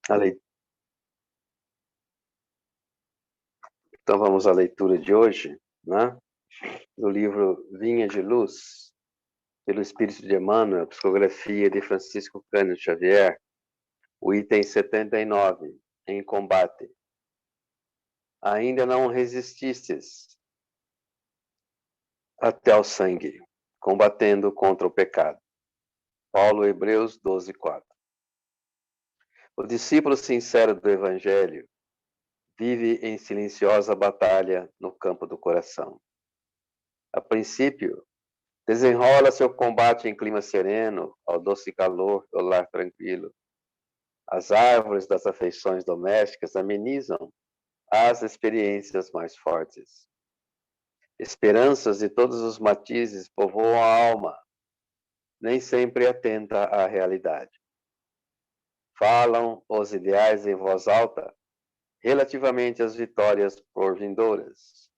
a leitura. Então vamos à leitura de hoje, né? Do livro Vinha de Luz, pelo Espírito de Emmanuel, psicografia de Francisco Cândido Xavier, o item 79, em combate. Ainda não resististes até ao sangue, combatendo contra o pecado. Paulo, Hebreus 12:4. O discípulo sincero do Evangelho vive em silenciosa batalha no campo do coração. A princípio, desenrola seu combate em clima sereno, ao doce calor do lar tranquilo. As árvores das afeições domésticas amenizam as experiências mais fortes. Esperanças de todos os matizes povoam a alma, nem sempre atenta à realidade. Falam os ideais em voz alta relativamente às vitórias por vindouras.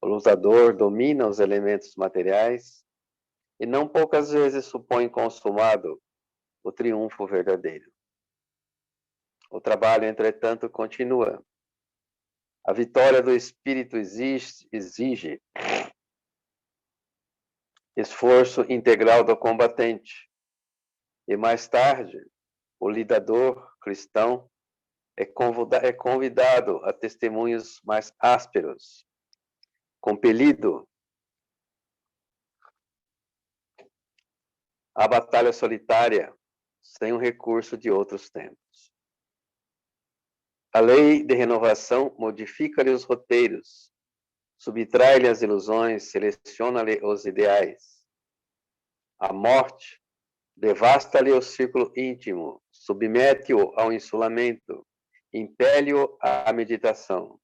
O lutador domina os elementos materiais e não poucas vezes supõe consumado o triunfo verdadeiro. O trabalho, entretanto, continua. A vitória do espírito exige esforço integral do combatente. E mais tarde, o lidador cristão é convidado a testemunhos mais ásperos, compelido à batalha solitária, sem o recurso de outros tempos. A lei de renovação modifica-lhe os roteiros, subtrai-lhe as ilusões, seleciona-lhe os ideais. A morte devasta-lhe o círculo íntimo, submete-o ao insulamento, impele-o à meditação.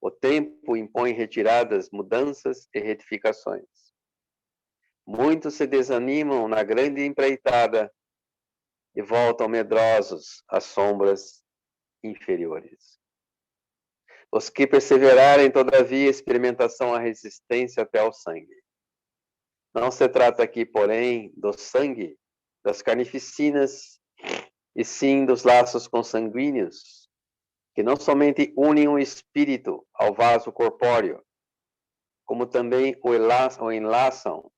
O tempo impõe retiradas, mudanças e retificações. Muitos se desanimam na grande empreitada e voltam medrosos às sombras inferiores. Os que perseverarem, todavia, experimentação à resistência até ao sangue. Não se trata aqui, porém, do sangue das carnificinas, e sim dos laços consanguíneos, que não somente unem o espírito ao vaso corpóreo, como também o enlaçam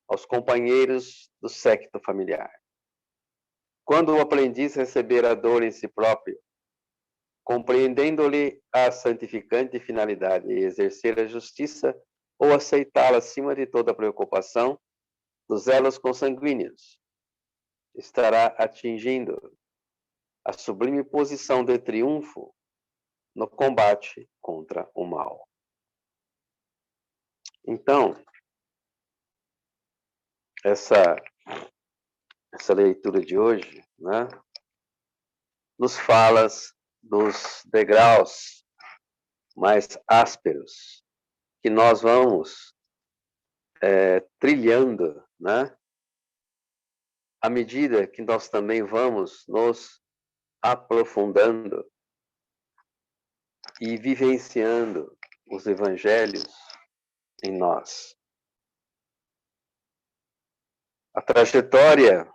aos companheiros do séquito familiar. Quando o aprendiz receber a dor em si próprio, compreendendo-lhe a santificante finalidade e exercer a justiça ou aceitá-la acima de toda preocupação dos elos consanguíneos, estará atingindo a sublime posição de triunfo no combate contra o mal. Então, essa leitura de hoje, né, nos fala dos degraus mais ásperos que nós vamos trilhando, né, à medida que nós também vamos nos aprofundando e vivenciando os evangelhos em nós. A trajetória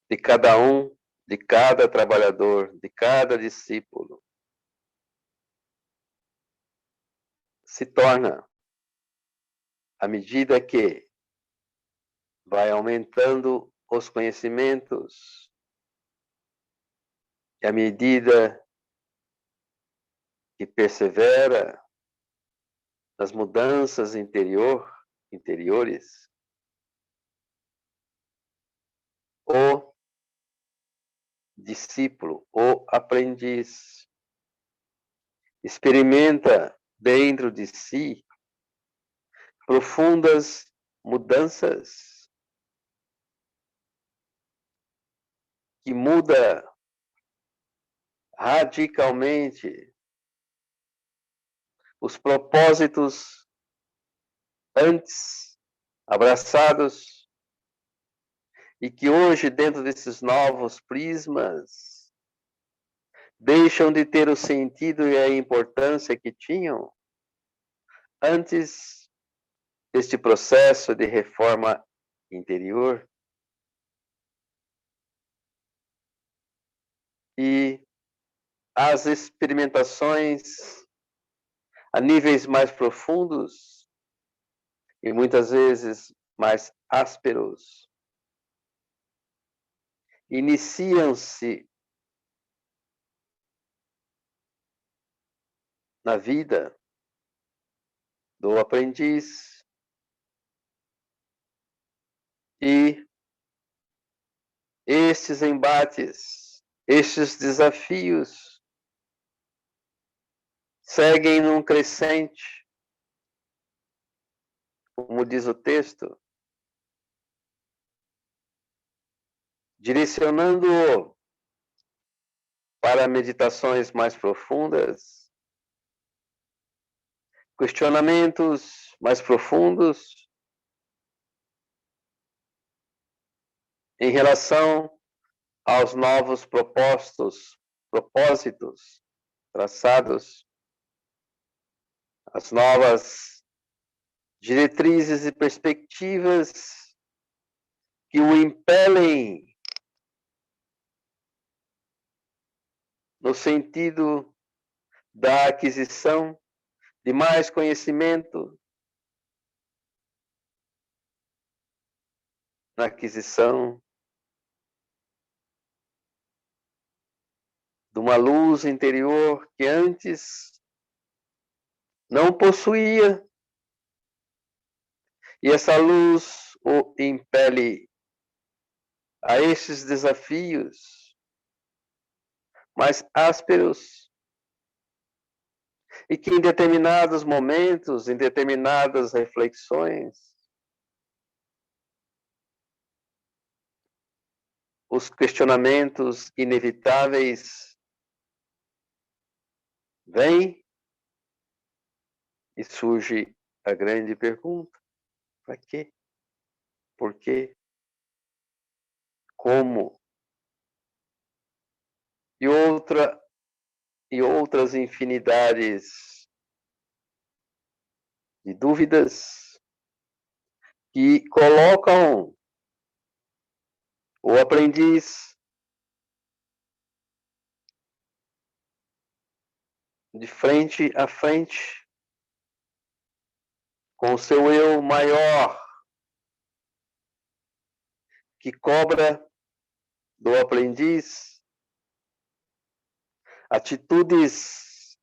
de cada um, de cada trabalhador, de cada discípulo, se torna, à medida que vai aumentando os conhecimentos, e à medida que persevera nas mudanças interiores, o discípulo, o aprendiz, experimenta dentro de si profundas mudanças que muda radicalmente os propósitos antes abraçados e que hoje, dentro desses novos prismas, deixam de ter o sentido e a importância que tinham antes deste processo de reforma interior. e as experimentações a níveis mais profundos e muitas vezes mais ásperos iniciam-se na vida do aprendiz e estes embates, estes desafios seguem num crescente, como diz o texto, direcionando-o para meditações mais profundas, questionamentos mais profundos em relação aos novos propósitos traçados, as novas diretrizes e perspectivas que o impelem no sentido da aquisição de mais conhecimento, na aquisição de uma luz interior que antes não possuía, e essa luz o impele a estes desafios mais ásperos e que em determinados momentos, em determinadas reflexões, os questionamentos inevitáveis vêm e surge a grande pergunta: para quê? Por quê? Como? E outras infinidades de dúvidas que colocam o aprendiz de frente a frente com o seu eu maior, que cobra do aprendiz atitudes,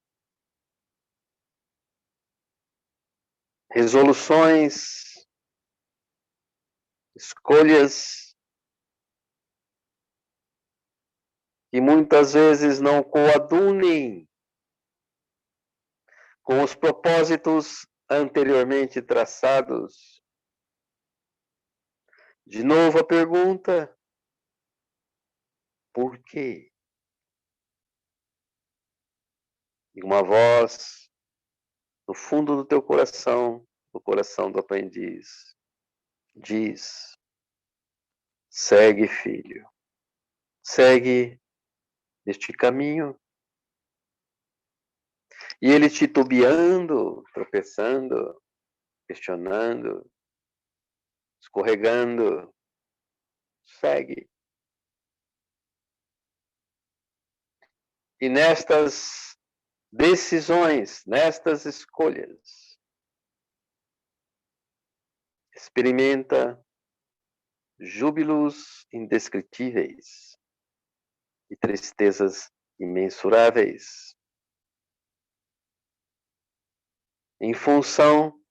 resoluções, escolhas que muitas vezes não coadunem com os propósitos anteriormente traçados. De novo a pergunta: por quê? E uma voz no fundo do teu coração, no coração do aprendiz, diz: segue, filho, segue este caminho. E ele titubeando, tropeçando, questionando, escorregando, segue. E nestas decisões, nestas escolhas, experimenta júbilos indescritíveis e tristezas imensuráveis, em função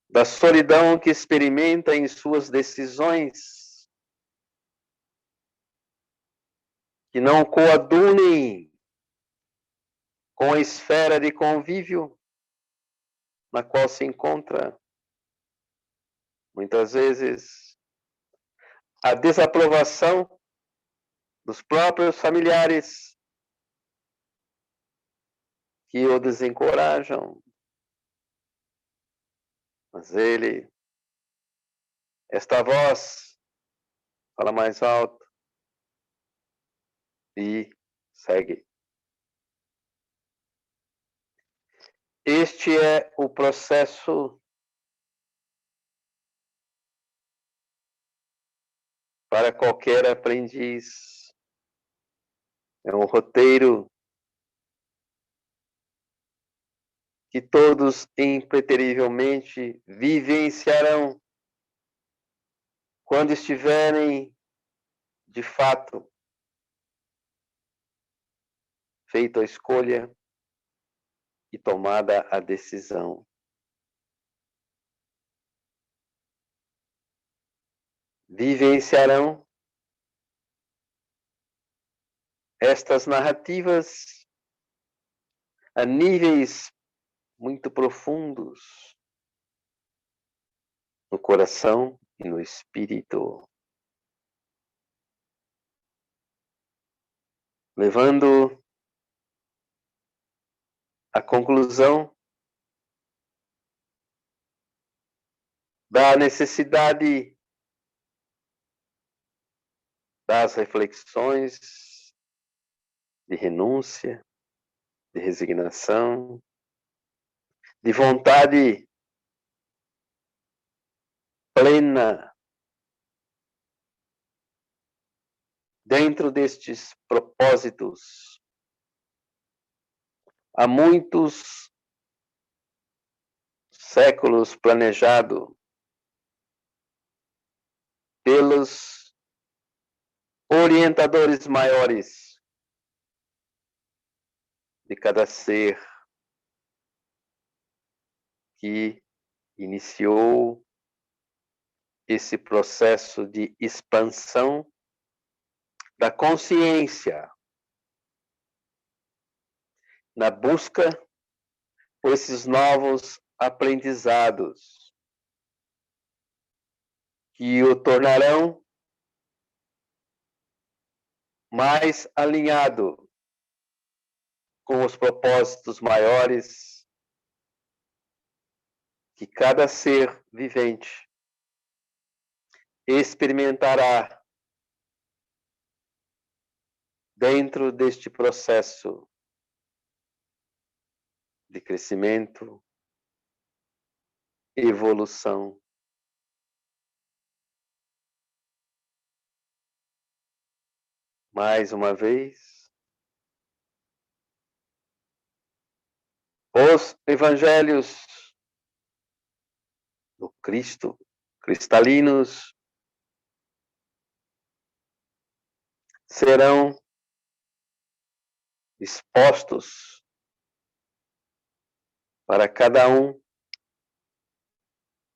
da solidão que experimenta em suas decisões, que não coadunem com a esfera de convívio na qual se encontra. Muitas vezes, a desaprovação dos próprios familiares que o desencorajam. Mas ele, esta voz, fala mais alto e segue. Este é o processo para qualquer aprendiz. É um roteiro que todos impreterivelmente vivenciarão quando estiverem, de fato, feita a escolha e tomada a decisão. Vivenciarão estas narrativas a níveis muito profundos no coração e no espírito, levando à conclusão da necessidade das reflexões de renúncia, de resignação, de vontade plena dentro destes propósitos. Há muitos séculos planejado pelos orientadores maiores de cada ser que iniciou esse processo de expansão da consciência na busca por esses novos aprendizados que o tornarão mais alinhado com os propósitos maiores que cada ser vivente experimentará dentro deste processo de crescimento, evolução. Mais uma vez, os evangelhos do Cristo, cristalinos, serão expostos para cada um,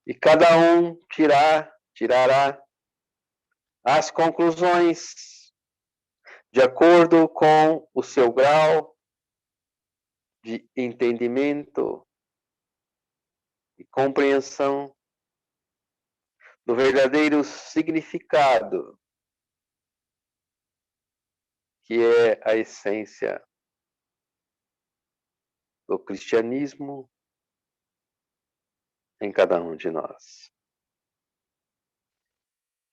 e cada um tirará as conclusões de acordo com o seu grau de entendimento e compreensão do verdadeiro significado que é a essência do cristianismo em cada um de nós.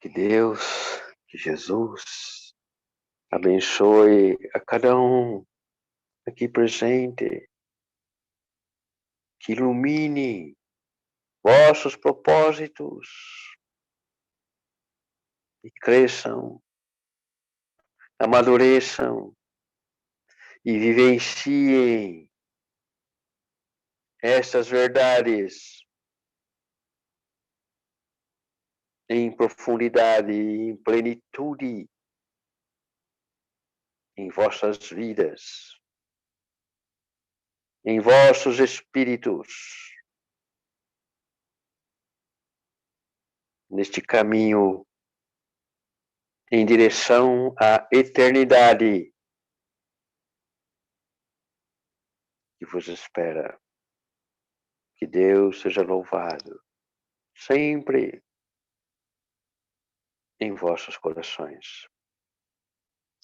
Que Deus, que Jesus abençoe a cada um aqui presente, que ilumine vossos propósitos e cresçam, amadureçam e vivenciem estas verdades em profundidade e em plenitude em vossas vidas, em vossos espíritos, neste caminho em direção à eternidade que vos espera. Que Deus seja louvado sempre em vossos corações.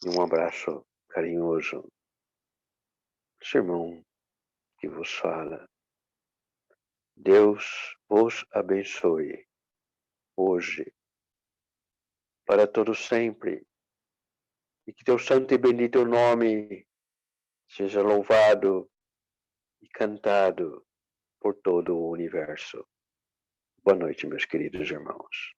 E um abraço carinhoso do irmão que vos fala. Deus vos abençoe hoje, para todos sempre, e que teu santo e bendito nome seja louvado e cantado por todo o universo. Boa noite, meus queridos irmãos.